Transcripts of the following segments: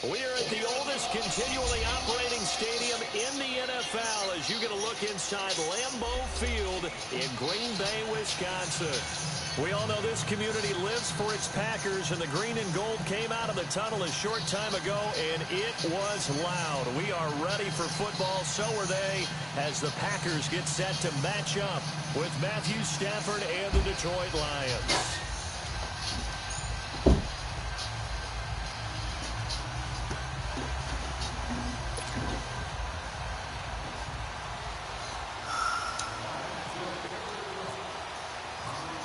We are at the oldest continually operating stadium in the NFL as you get a look inside Lambeau Field in Green Bay, Wisconsin. We all know this community lives for its Packers, and the green and gold came out of the tunnel a short time ago, and it was loud. We are ready for football, so are they, as the Packers get set to match up with Matthew Stafford and the Detroit Lions.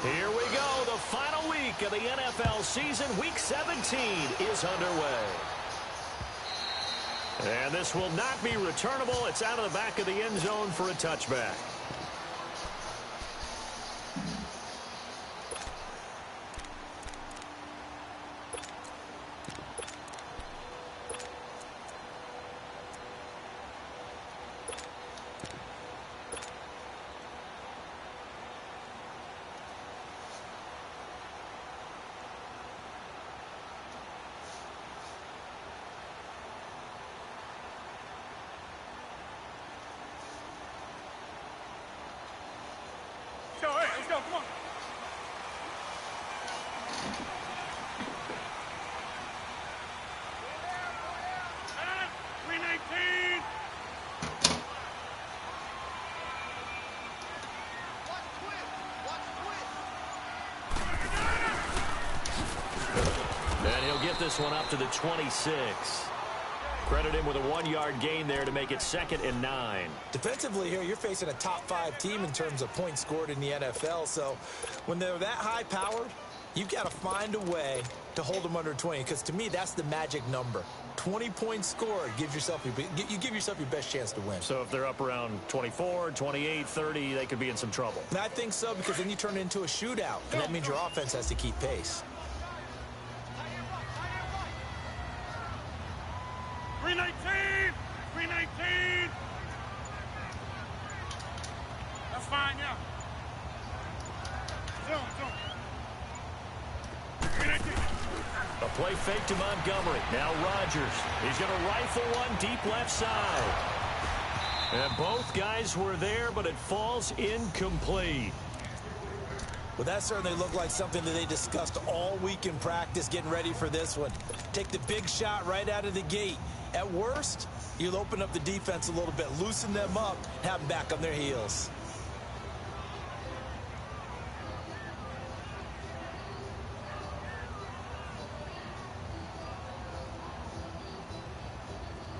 Here we go. The final week of the NFL season. Week 17 is underway. And this will not be returnable. It's out of the back of the end zone for a touchback. Let's go, come on. And 319. And he'll get this one up to the 26. Credit him with a 1-yard gain there to make it 2nd and 9. Defensively here, you're facing a top-5 team in terms of points scored in the NFL. So when they're that high-powered, you've got to find a way to hold them under 20. Because to me, that's the magic number. 20 points scored gives yourself you give yourself your best chance to win. So if they're up around 24, 28, 30, they could be in some trouble. And I think so, because then you turn it into a shootout. And that means your offense has to keep pace. 319. 319. That's fine, yeah. Zoom. 319. A play fake to Montgomery. Now Rodgers. He's going to rifle one deep left side. And both guys were there, but it falls incomplete. Well, that certainly looked like something that they discussed all week in practice, getting ready for this one. Take the big shot right out of the gate. At worst, you'll open up the defense a little bit, loosen them up, have them back on their heels.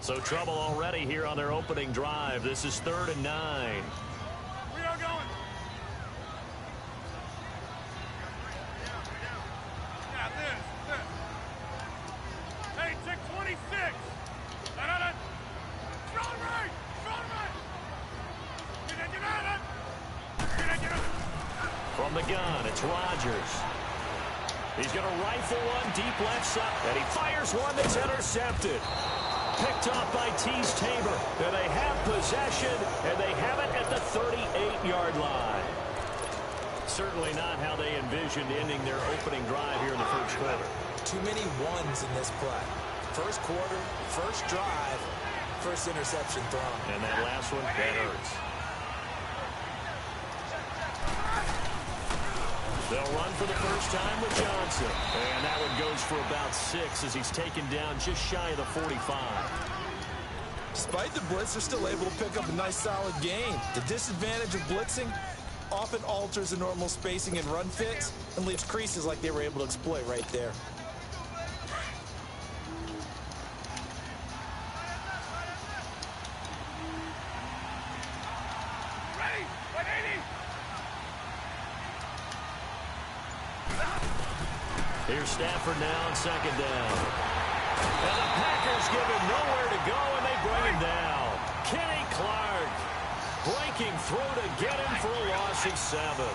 So trouble already here on their opening drive. This is 3rd and 9. We are going. Yeah, this. Hey, check 26. Strong right. From the gun, it's Rodgers. He's going to rifle one deep left side, and he fires one that's intercepted. Picked off by Tease Tabor. And they have possession, and they have it at the 38-yard line. Certainly not how they envisioned ending their opening drive here in the first quarter. Too many ones in this play. First quarter, first drive, first interception thrown. And that last one, that hurts. They'll run for the first time with Johnson. And that one goes for about 6 as he's taken down just shy of the 45. Despite the blitz, they're still able to pick up a nice, solid gain. The disadvantage of blitzing often alters the normal spacing and run fits and leaves creases like they were able to exploit right there. Here's Stafford now on 2nd down. And the Packers give him nowhere to go, and they bring him down. Kenny Clark breaking through to get him for a loss of 7.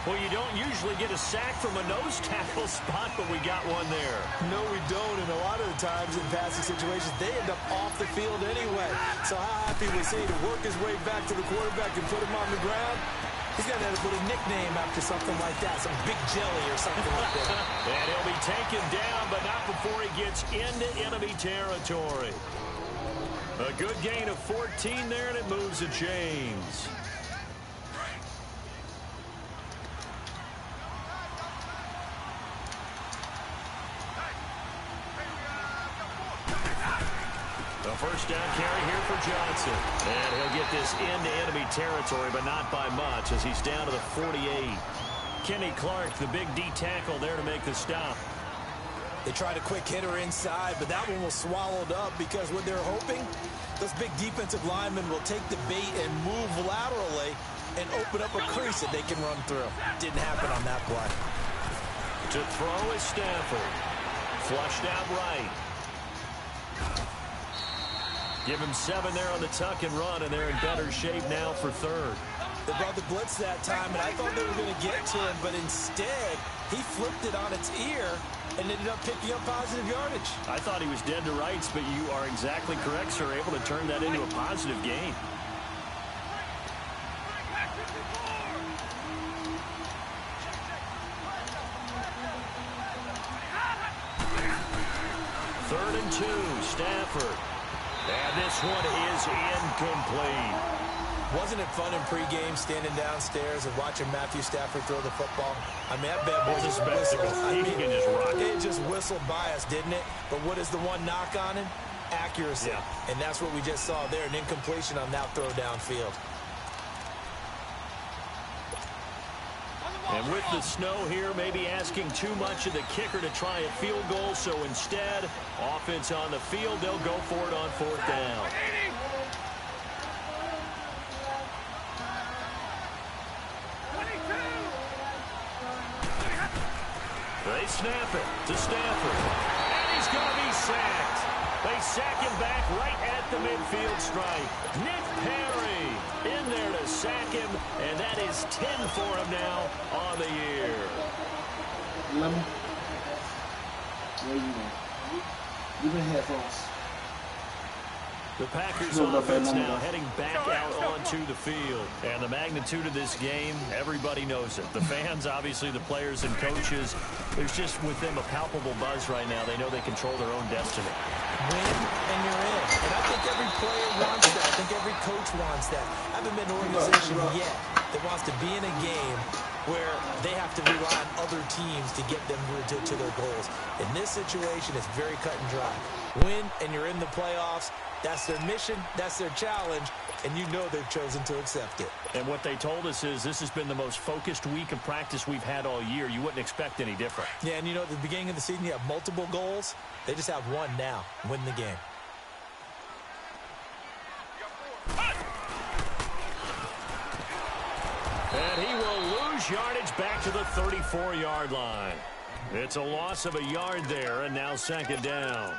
Well, you don't usually get a sack from a nose tackle spot, but we got one there. No, we don't, and a lot of the times in passing situations, they end up off the field anyway. So how happy was he to work his way back to the quarterback and put him on the ground? He's got to end up with a nickname after something like that, some Big Jelly or something like that. And he'll be taken down, but not before he gets into enemy territory. A good gain of 14 there, and it moves the chains. A first down carry here for Johnson. And he'll get this into enemy territory, but not by much as he's down to the 48. Kenny Clark, the big D tackle there to make the stop. They tried a quick hitter inside, but that one was swallowed up because what they're hoping, those big defensive linemen will take the bait and move laterally and open up a crease that they can run through. Didn't happen on that play. To throw is Stafford. Flushed out right. Give him 7 there on the tuck and run, and they're in better shape now for third. They brought the blitz that time, and I thought they were going to get to him, but instead, he flipped it on its ear and ended up picking up positive yardage. I thought he was dead to rights, but you are exactly correct, sir, able to turn that into a positive gain. Third and 2, Stafford. And this one is incomplete. Wasn't it fun in pregame standing downstairs and watching Matthew Stafford throw the football? I mean, that bad boy just whistled. He can just rock it. It just whistled by us, didn't it? But what is the one knock on him? Accuracy. Yeah. And that's what we just saw there, an incompletion on that throw downfield. And with the snow here, maybe asking too much of the kicker to try a field goal. So instead, offense on the field, they'll go for it on 4th down. They snap it to Stafford. And he's going to be sacked. They sack him back right at the midfield stripe. Nick Perry in there to sack him, and that is 10 for him now on the year. Lemon, where you at? Give me headphones. The Packers offense now heading back out onto the field. And the magnitude of this game, everybody knows it. The fans, obviously the players and coaches, there's just with them a palpable buzz right now. They know they control their own destiny. Win and you're in. And I think every player wants that. I think every coach wants that. I haven't been an organization yet that wants to be in a game where they have to rely on other teams to get them to their goals. In this situation, it's very cut and dry. Win and you're in the playoffs. That's their mission, that's their challenge, and you know they've chosen to accept it. And what they told us is this has been the most focused week of practice we've had all year. You wouldn't expect any different. Yeah, and you know, at the beginning of the season, you have multiple goals. They just have one now, win the game. And he will lose yardage back to the 34-yard line. It's a loss of a yard there, and now 2nd down.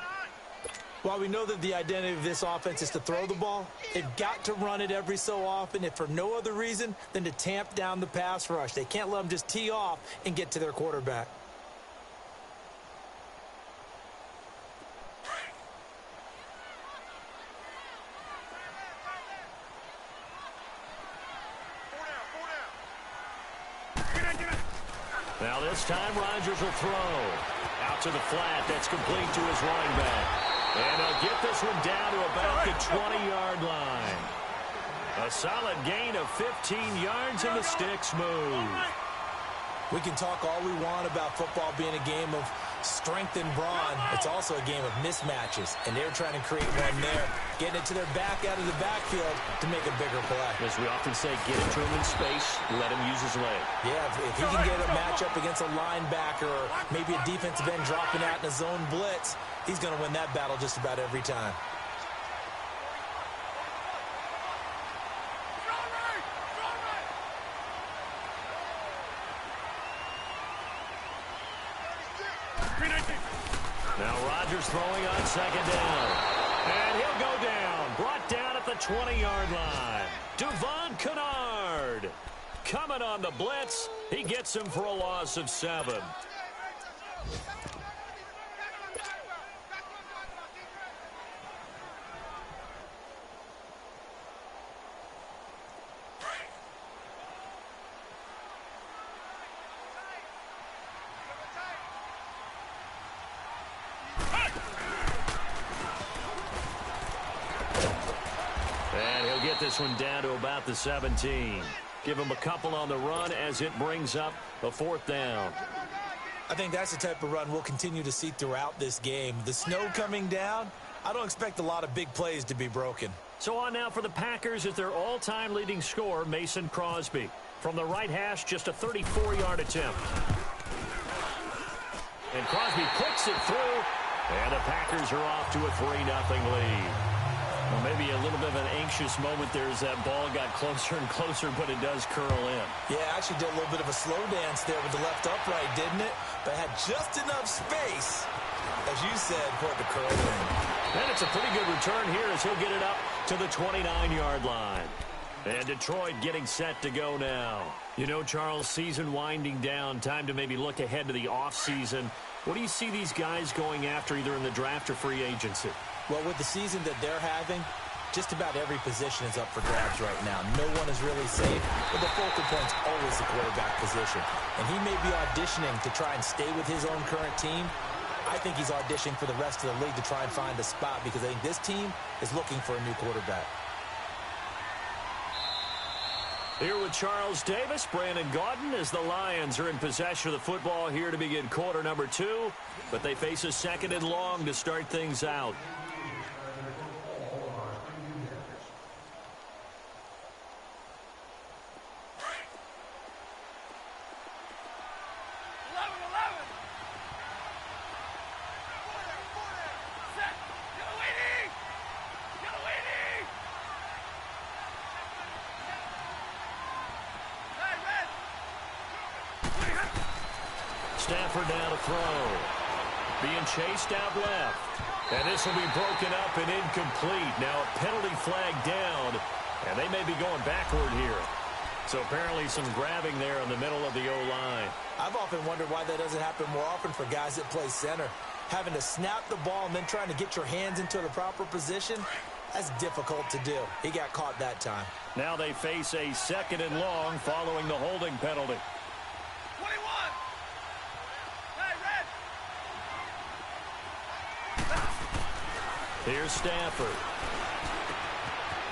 While we know that the identity of this offense is to throw the ball, they've got to run it every so often, if for no other reason than to tamp down the pass rush. They can't let them just tee off and get to their quarterback. Now this time Rodgers will throw. Out to the flat. That's complete to his running back. And he'll get this one down to about the 20-yard line. A solid gain of 15 yards and the sticks move. We can talk all we want about football being a game of strength and brawn. It's also a game of mismatches, and they're trying to create one there, getting it to their back out of the backfield to make a bigger play. As we often say, get it to him in space, let him use his leg. Yeah, if he can get a matchup against a linebacker or maybe a defensive end dropping out in a zone blitz, he's going to win that battle just about every time. Now Rodgers throwing on 2nd down. And he'll go down. Brought down at the 20-yard line. Devon Kennard coming on the blitz. He gets him for a loss of 7. this one down to about the 17. Give them a couple on the run as it brings up a 4th down. I think that's the type of run we'll continue to see throughout this game. The snow coming down, I don't expect a lot of big plays to be broken. So on now for the Packers is their all-time leading scorer, Mason Crosby. From the right hash, just a 34-yard attempt. And Crosby puts it through, and the Packers are off to a 3-0 lead. Well, maybe a little bit of an anxious moment there as that ball got closer and closer, but it does curl in. Yeah, actually did a little bit of a slow dance there with the left upright, didn't it? But had just enough space, as you said, for it to curl in. And it's a pretty good return here as he'll get it up to the 29-yard line. And Detroit getting set to go now. You know, Charles, season winding down, time to maybe look ahead to the offseason. What do you see these guys going after either in the draft or free agency? Well, with the season that they're having, just about every position is up for grabs right now. No one is really safe, but the focal point's always the quarterback position. And he may be auditioning to try and stay with his own current team. I think he's auditioning for the rest of the league to try and find a spot because I think this team is looking for a new quarterback. Here with Charles Davis, Brandon Gaudin, as the Lions are in possession of the football here to begin quarter number 2. But they face a 2nd and long to start things out. Stafford now to throw. Being chased out left. And this will be broken up and incomplete. Now a penalty flag down. And they may be going backward here. So apparently some grabbing there in the middle of the O-line. I've often wondered why that doesn't happen more often for guys that play center. Having to snap the ball and then trying to get your hands into the proper position, that's difficult to do. He got caught that time. Now they face a 2nd and long following the holding penalty. Here's Stafford.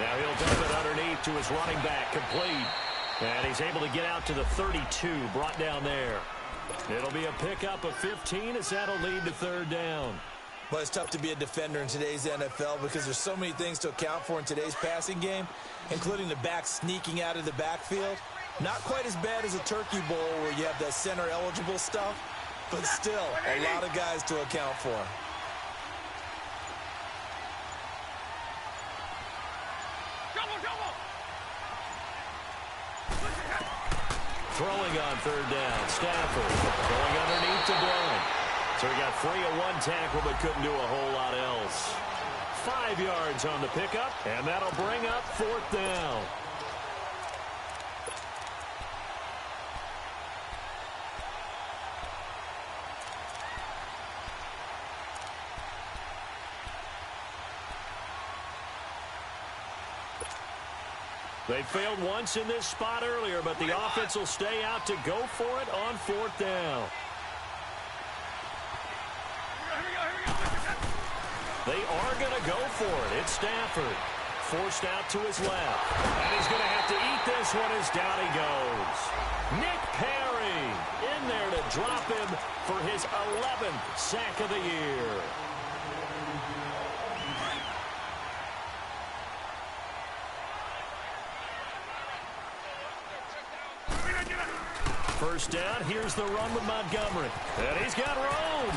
Now he'll dump it underneath to his running back, complete. And he's able to get out to the 32, brought down there. It'll be a pickup of 15 as that'll lead to 3rd down. Well, it's tough to be a defender in today's NFL because there's so many things to account for in today's passing game, including the back sneaking out of the backfield. Not quite as bad as a turkey bowl where you have that center-eligible stuff, but still a lot of guys to account for. Throwing on 3rd down. Stafford going underneath to Blount. So he got free of one tackle but couldn't do a whole lot else. 5 yards on the pickup, and that'll bring up 4th down. They failed once in this spot earlier, but the offense will stay out to go for it on 4th down. They are going to go for it. It's Stafford. Forced out to his left. And he's going to have to eat this one as down he goes. Nick Perry in there to drop him for his 11th sack of the year. First down, here's the run with Montgomery. And he's got room.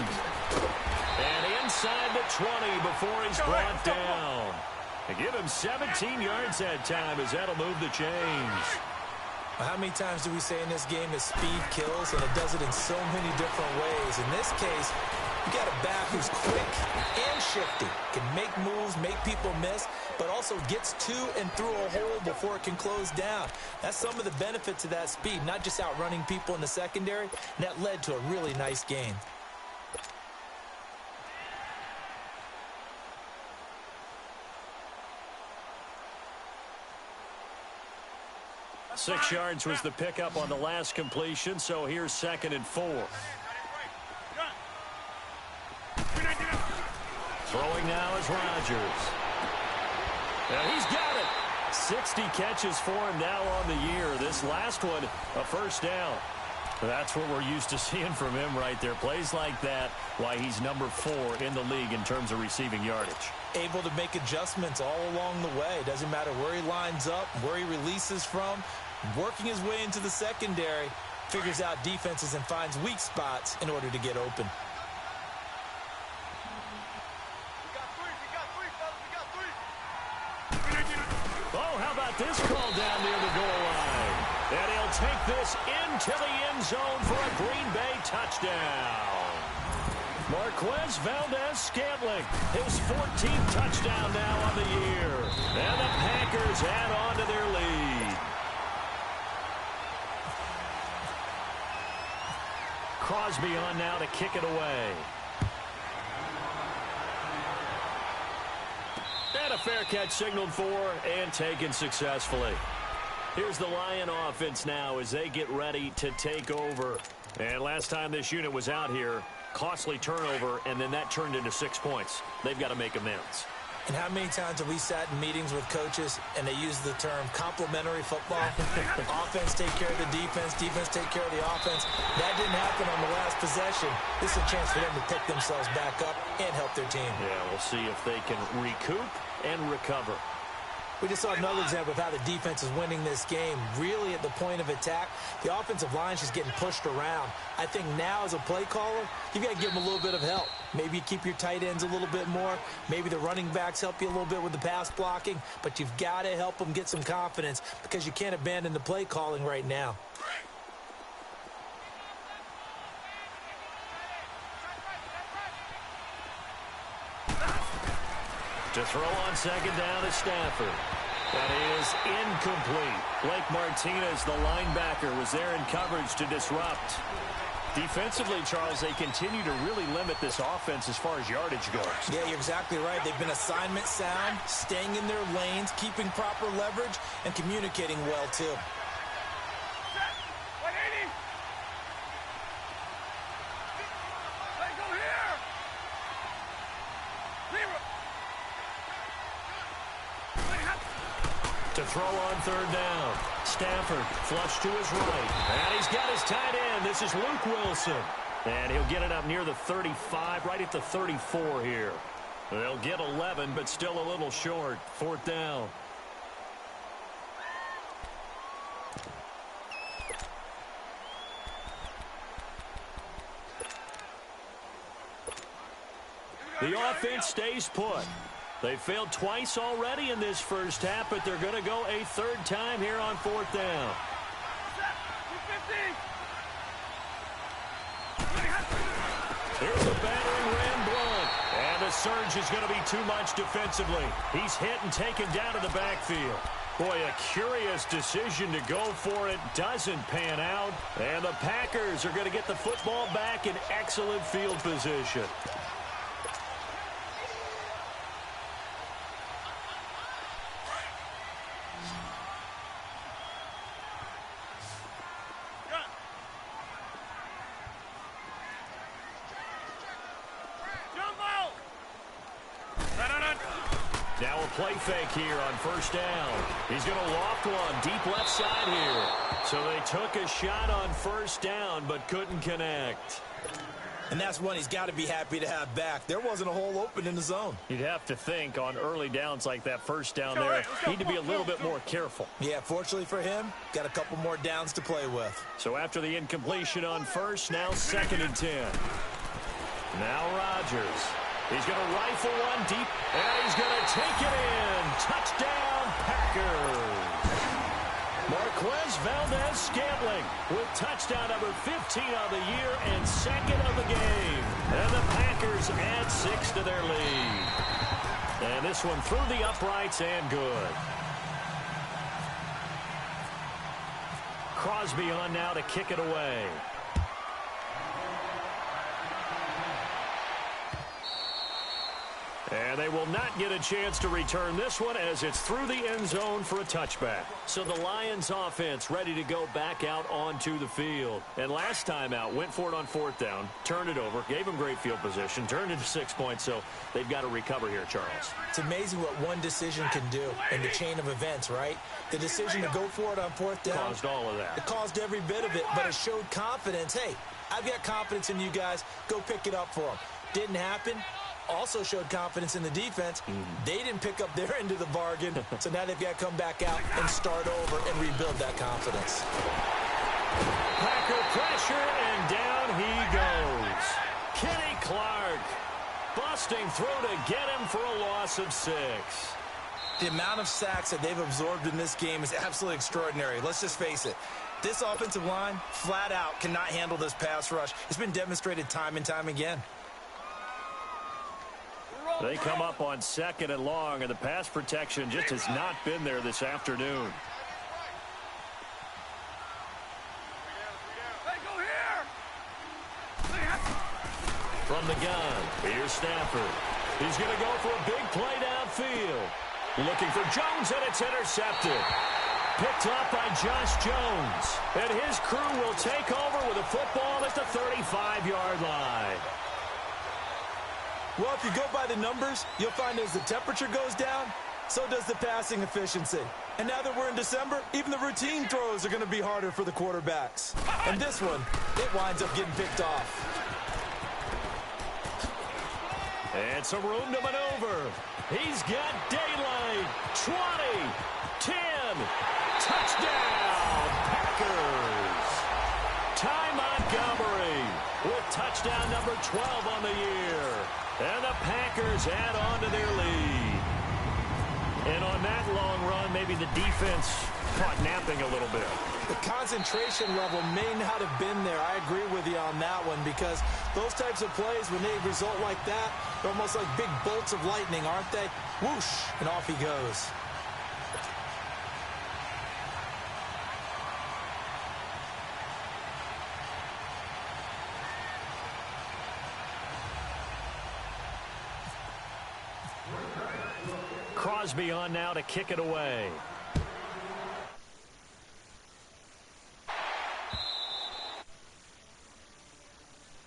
And inside the 20 before he's brought down. They give him 17 yards that time as that'll move the chains. How many times do we say in this game that speed kills, and it does it in so many different ways? In this case, you got a back who's quick and shifty, can make moves, make people miss, but also gets to and through a hole before it can close down. That's some of the benefits of that speed, not just outrunning people in the secondary, and that led to a really nice gain. Six yards was the pickup on the last completion, so here's 2nd and 4. Throwing now is Rodgers. And he's got it. 60 catches for him now on the year. This last one, a first down. That's what we're used to seeing from him right there. Plays like that, why he's number 4 in the league in terms of receiving yardage. Able to make adjustments all along the way. Doesn't matter where he lines up, where he releases from. Working his way into the secondary, figures out defenses and finds weak spots in order to get open. Oh, how about this call down near the goal line? And he'll take this into the end zone for a Green Bay touchdown. Marquez Valdez-Scantling, his 14th touchdown now on the year. And the Packers add on to their lead. Crosby on now to kick it away. And a fair catch signaled for and taken successfully. Here's the Lion offense now as they get ready to take over. And last time this unit was out here, costly turnover, and then that turned into 6 points. They've got to make amends. And how many times have we sat in meetings with coaches and they use the term complementary football? Offense take care of the defense, defense take care of the offense. That didn't happen on the last possession. This is a chance for them to pick themselves back up and help their team. Yeah, we'll see if they can recoup and recover. We just saw another example of how the defense is winning this game. Really at the point of attack, the offensive line is just getting pushed around. I think now as a play caller, you've got to give them a little bit of help. Maybe you keep your tight ends a little bit more. Maybe the running backs help you a little bit with the pass blocking. But you've got to help them get some confidence because you can't abandon the play calling right now. To throw on second down is Stafford. That is incomplete. Blake Martinez, the linebacker, was there in coverage to disrupt. Defensively, Charles, they continue to really limit this offense as far as yardage goes. Yeah, you're exactly right. They've been assignment sound, staying in their lanes, keeping proper leverage, and communicating well, too. To throw on third down. Stafford flush to his right. And he's got his tight end. This is Luke Wilson. And he'll get it up near the 35, right at the 34 here. They'll get 11, but still a little short. Fourth down. The offense stays put. They failed twice already in this first half, but they're going to go a third time here on fourth down. Here's a battering ram Blunt. And the surge is going to be too much defensively. He's hit and taken down to the backfield. Boy, a curious decision to go for it. Doesn't pan out. And the Packers are going to get the football back in excellent field position. Now a play fake here on first down. He's going to loft one deep left side here. So they took a shot on first down but couldn't connect. And that's one he's got to be happy to have back. There wasn't a hole open in the zone. You'd have to think on early downs like that first down there, need to be a little bit more careful. Yeah, fortunately for him, got a couple more downs to play with. So after the incompletion on first, now 2nd and 10. Now Rodgers. He's going to rifle one deep, and he's going to take it in. Touchdown, Packers. Marquez Valdez-Scantling with touchdown number 15 of the year and 2nd of the game. And the Packers add 6 to their lead. And this one through the uprights and good. Crosby on now to kick it away. And they will not get a chance to return this one as it's through the end zone for a touchback. So the Lions offense ready to go back out onto the field. And last time out, went for it on 4th down, turned it over, gave them great field position, turned it to 6 points, so they've got to recover here, Charles. It's amazing what one decision can do in the chain of events, right? The decision to go for it on 4th down. Caused all of that. It caused every bit of it, but it showed confidence. Hey, I've got confidence in you guys. Go pick it up for them. Didn't happen. Also showed confidence in the defense. They didn't pick up their end of the bargain, so now they've got to come back out and start over and rebuild that confidence. Packer pressure, and down he goes. Kenny Clark busting through to get him for a loss of 6. The amount of sacks that they've absorbed in this game is absolutely extraordinary. Let's just face it. This offensive line, flat out, cannot handle this pass rush. It's been demonstrated time and time again. They come up on 2nd and long, and the pass protection just has not been there this afternoon. Hey, go here! From the gun, here's Stafford. He's going to go for a big play downfield. Looking for Jones, and it's intercepted. Picked up by Josh Jones. And his crew will take over with a football at the 35-yard line. Well, if you go by the numbers, you'll find as the temperature goes down, so does the passing efficiency. And now that we're in December, even the routine throws are going to be harder for the quarterbacks. And this one, it winds up getting picked off. And some room to maneuver. He's got daylight. 20, 10, touchdown, Packers. Ty Montgomery with touchdown number 12 on the year. And the Packers add on to their lead. And on that long run, maybe the defense caught napping a little bit. The concentration level may not have been there. I agree with you on that one because those types of plays, when they result like that, they're almost like big bolts of lightning, aren't they? Whoosh, and off he goes. Crosby on now to kick it away.